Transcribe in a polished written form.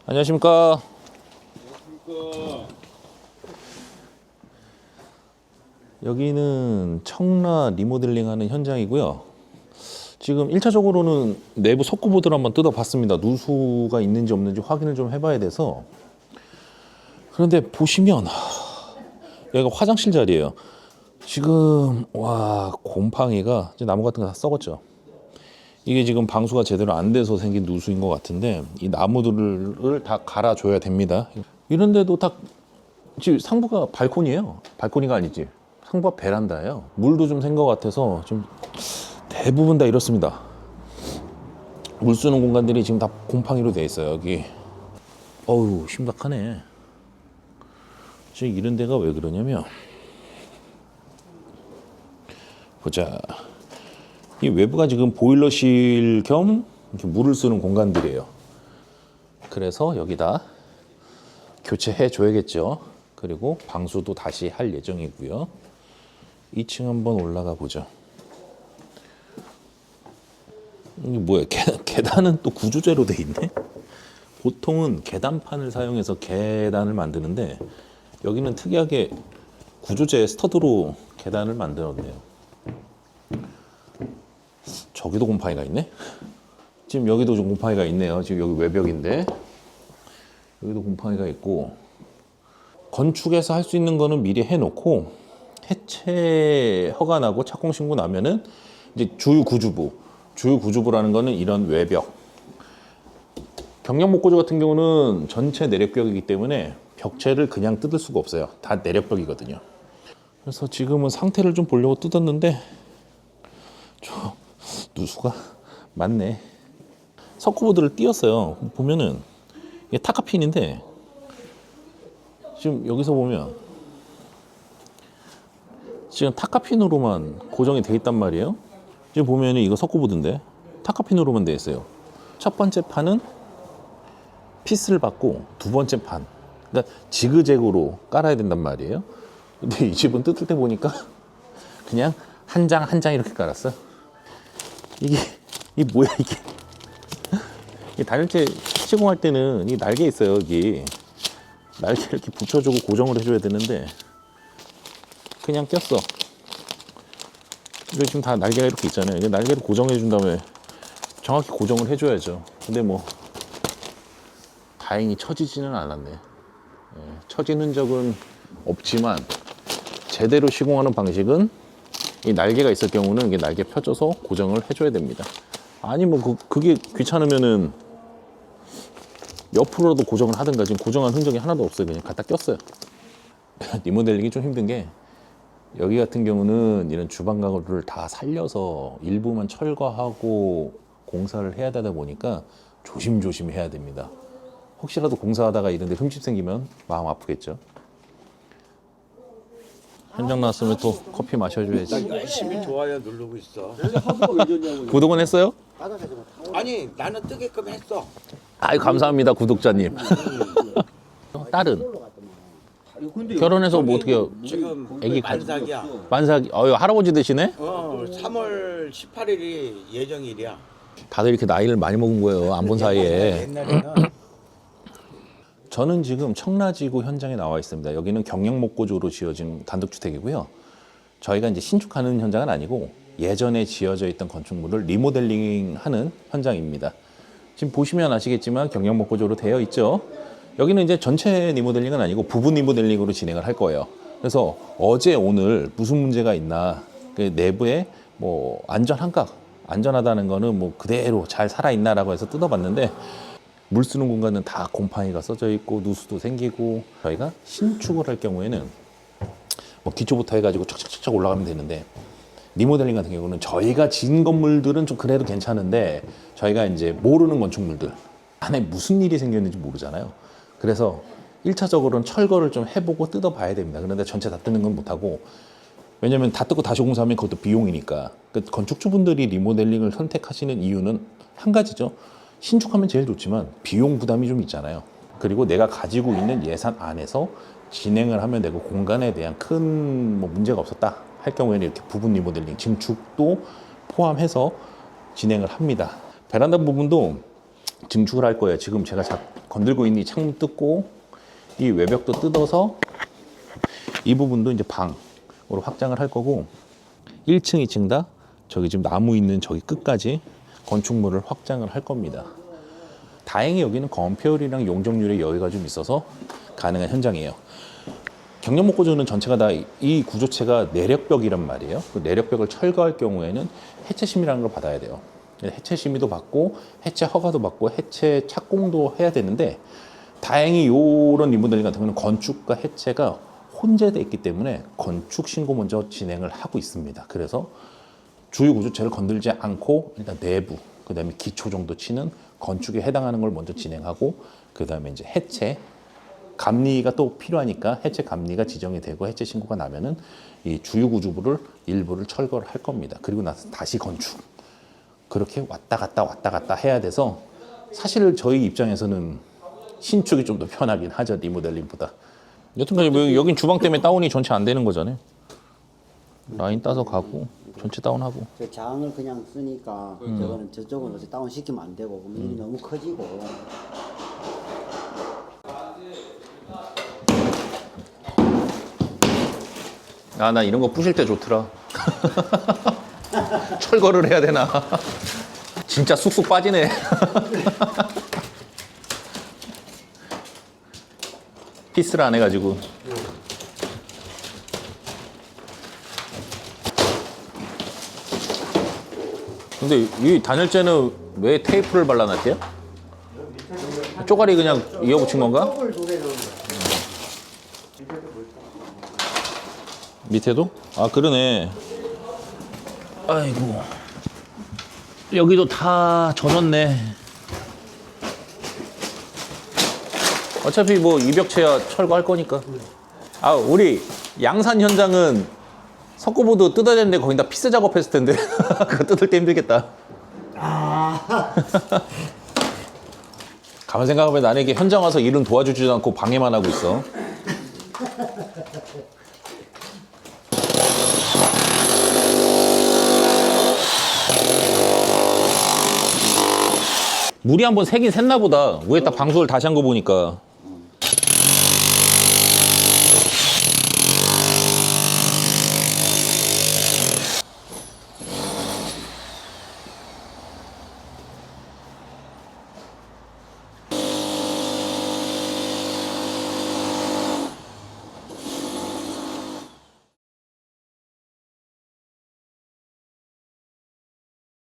안녕하십니까. 여기는 청라 리모델링 하는 현장이고요. 지금 1차적으로는 내부 석고보드를 한번 뜯어봤습니다. 누수가 있는지 없는지 확인을 좀 해봐야 돼서. 그런데 보시면 여기가 화장실 자리예요. 지금 와, 곰팡이가 이제 나무 같은 거 다 썩었죠. 이게 지금 방수가 제대로 안 돼서 생긴 누수인 것 같은데, 이 나무들을 다 갈아줘야 됩니다. 이런데도 다 지금 상부가 발코니예요. 발코니가 아니지, 상부가 베란다예요. 물도 좀 샌 것 같아서 좀 대부분 다 이렇습니다. 물 쓰는 공간들이 지금 다 곰팡이로 돼 있어요. 여기 어우 심각하네. 지금 이런 데가 왜 그러냐면, 보자, 이 외부가 지금 보일러실 겸 이렇게 물을 쓰는 공간들이에요. 그래서 여기다 교체해 줘야겠죠. 그리고 방수도 다시 할 예정이고요. 2층 한번 올라가 보죠. 이게 뭐야? 계단은 또 구조재로 돼 있네. 보통은 계단판을 사용해서 계단을 만드는데, 여기는 특이하게 구조재 스터드로 계단을 만들었네요. 저기도 곰팡이가 있네. 지금 여기도 좀 곰팡이가 있네요. 지금 여기 외벽인데 여기도 곰팡이가 있고, 건축에서 할 수 있는 거는 미리 해놓고, 해체 허가 나고 착공 신고 나면은 이제 주유구주부라는 거는 이런 외벽, 경량목고조 같은 경우는 전체 내력벽이기 때문에 벽체를 그냥 뜯을 수가 없어요. 다 내력벽이거든요. 그래서 지금은 상태를 좀 보려고 뜯었는데 저 누수가 많네. 석고보드를 띄었어요. 보면은 이게 타카핀인데, 지금 여기서 보면 지금 타카핀으로만 고정이 돼 있단 말이에요. 지금 보면은 이거 석고보드인데 타카핀으로만 돼 있어요. 첫 번째 판은 피스를 받고, 두 번째 판, 그러니까 지그재그로 깔아야 된단 말이에요. 근데 이 집은 뜯을 때 보니까 그냥 한 장 한 장 이렇게 깔았어. 이게 뭐야 이게? 이 단열재 시공할 때는 이 날개 있어요. 여기 날개 이렇게 붙여주고 고정을 해줘야 되는데 그냥 꼈어. 여기 지금 다 날개가 이렇게 있잖아요. 이게 날개를 고정해 준 다음에 정확히 고정을 해줘야죠. 근데 뭐 다행히 처지지는 않았네. 처진 흔적은 없지만, 제대로 시공하는 방식은 이 날개가 있을 경우는 이게 날개 펴줘서 고정을 해줘야 됩니다. 아니 뭐 그게 귀찮으면은 옆으로도 고정을 하든가. 지금 고정한 흔적이 하나도 없어요. 그냥 갖다 꼈어요. 리모델링이 좀 힘든 게, 여기 같은 경우는 이런 주방 가구를 다 살려서 일부만 철거하고 공사를 해야 되다 보니까 조심조심 해야 됩니다. 혹시라도 공사하다가 이런 데 흠집 생기면 마음 아프겠죠. 현장 나왔으면 또 커피 마셔줘야지. 열심히 좋아요 누르고 있어. 구독은 했어요? 아니 나는 뜨게끔 했어. 아이 감사합니다, 구독자님. 딸은 결혼해서 뭐 어떻게 해요? 지금 애기 만삭이야. 만삭이 할아버지 되시네? 3월 18일이 예정일이야. 다들 이렇게 나이를 많이 먹은 거예요, 안 본 사이에. 옛날에는 저는 지금 청라지구 현장에 나와 있습니다. 여기는 경량목고조로 지어진 단독주택이고요. 저희가 이제 신축하는 현장은 아니고 예전에 지어져 있던 건축물을 리모델링하는 현장입니다. 지금 보시면 아시겠지만 경량목고조로 되어 있죠. 여기는 이제 전체 리모델링은 아니고 부분 리모델링으로 진행을 할 거예요. 그래서 어제 오늘 무슨 문제가 있나, 그 내부에 뭐 안전하다는 거는 뭐 그대로 잘 살아있나라고 해서 뜯어봤는데, 물 쓰는 공간은 다 곰팡이가 써져 있고 누수도 생기고, 저희가 신축을 할 경우에는 뭐 기초부터 해가지고 척척척 올라가면 되는데, 리모델링 같은 경우는 저희가 지은 건물들은 좀 그래도 괜찮은데, 저희가 이제 모르는 건축물들 안에 무슨 일이 생겼는지 모르잖아요. 그래서 1차적으로는 철거를 좀 해보고 뜯어봐야 됩니다. 그런데 전체 다 뜯는 건 못하고, 왜냐면 다 뜯고 다시 공사하면 그것도 비용이니까. 건축주분들이 리모델링을 선택하시는 이유는 한 가지죠. 신축하면 제일 좋지만 비용 부담이 좀 있잖아요. 그리고 내가 가지고 있는 예산 안에서 진행을 하면 되고, 공간에 대한 큰 뭐 문제가 없었다 할 경우에는 이렇게 부분 리모델링, 증축도 포함해서 진행을 합니다. 베란다 부분도 증축을 할 거예요. 지금 제가 건들고 있는 이 창문 뜯고 이 외벽도 뜯어서 이 부분도 이제 방으로 확장을 할 거고 1층, 2층 다 저기 지금 나무 있는 저기 끝까지 건축물을 확장을 할 겁니다. 다행히 여기는 건폐율이랑 용적률의 여유가 좀 있어서 가능한 현장이에요. 경량목고조는 전체가 다 이 구조체가 내력벽이란 말이에요. 그 내력벽을 철거할 경우에는 해체 심의라는 걸 받아야 돼요. 해체 심의도 받고 해체 허가도 받고 해체 착공도 해야 되는데 다행히 이런 리모델링 같은 경우는 건축과 해체가 혼재돼 있기 때문에 건축 신고 먼저 진행을 하고 있습니다. 그래서 주요 구조체를 건들지 않고 일단 내부, 그 다음에 기초 정도 치는 건축에 해당하는 걸 먼저 진행하고 그 다음에 이제 해체 감리가 또 필요하니까 해체 감리가 지정이 되고 해체 신고가 나면은 이 주요 구조부를 일부를 철거를 할 겁니다. 그리고 나서 다시 건축. 그렇게 왔다 갔다 해야 돼서 사실 저희 입장에서는 신축이 좀 더 편하긴 하죠, 리모델링보다. 여튼간에 뭐 여긴 주방 때문에 다운이 전체 안 되는 거잖아요. 라인 따서 가고 전체 다운하고. 저 장을 그냥 쓰니까 저거는 저쪽은 어차피 다운 시키면 안 되고 그럼 일이 너무 커지고. 아, 나 이런 거 부실 때 좋더라. 철거를 해야 되나? 진짜 쑥쑥 빠지네. 피스를 안 해가지고. 근데 이 단열재는 왜 테이프를 발라놨대요? 쪼가리 그냥 이어붙인 건가? 밑에도? 아, 그러네. 아이고. 여기도 다 젖었네. 어차피 뭐 이벽체야 철거할 거니까. 아, 우리 양산 현장은 석고보드 뜯어야 되는데 거기다 피스 작업했을 텐데. 그거 뜯을 때 힘들겠다. 가만 생각하면 나는 이게 현장 와서 일은 도와주지도 않고 방해만 하고 있어. 물이 한번 새긴 샜나 보다. 위에다 방수를 다시 한 거 보니까.